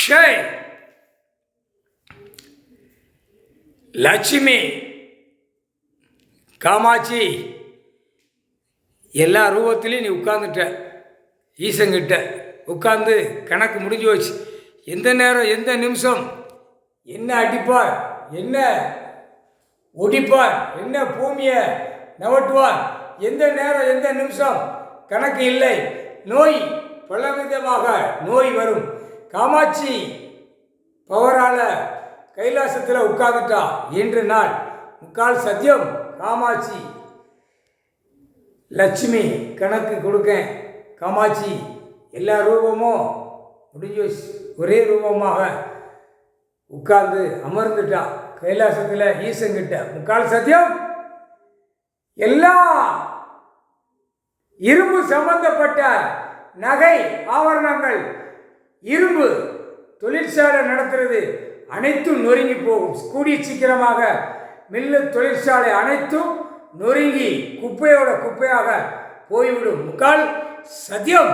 Shy Lakshmi Kamakshi எல்லா ரூபத்திலையும் நீ உட்கார்ந்துட்ட. ஈசங்கிட்ட உட்கார்ந்து கணக்கு முடிஞ்சு வச்சு எந்த நேரம் எந்த நிமிஷம் என்ன அடிப்பார், என்ன ஒடிப்பார், என்ன பூமியை நவட்டுவார், எந்த நேரம் எந்த நிமிஷம் கணக்கு இல்லை. நோய் பலவிதமாக நோய் வரும். காமாட்சி பவரால் கைலாசத்தில் உட்கார்ந்துட்டா. இன்று நாள் முக்கால் சத்தியம் காமாட்சி லட்சுமி கணக்கு கொடுக்க. காமாட்சி எல்லா ரூபமும் முடிஞ்சு ஒரே ரூபமாக உட்கார்ந்து அமர்ந்துட்டா கைலாசத்தில் ஈசங்கிட்ட. முக்கால் சத்தியம் எல்லா இரும்பு சம்பந்தப்பட்ட நகை ஆபரணங்கள், இரும்பு தொழிற்சாலை நடத்துறது அனைத்தும் நொறுங்கி போகும். கூடிய சீக்கிரமாக மில்லு தொழிற்சாலை அனைத்தும் நொறுங்கி குப்பையோட குப்பையாக போய்விடும். முக்கால் சத்தியம்.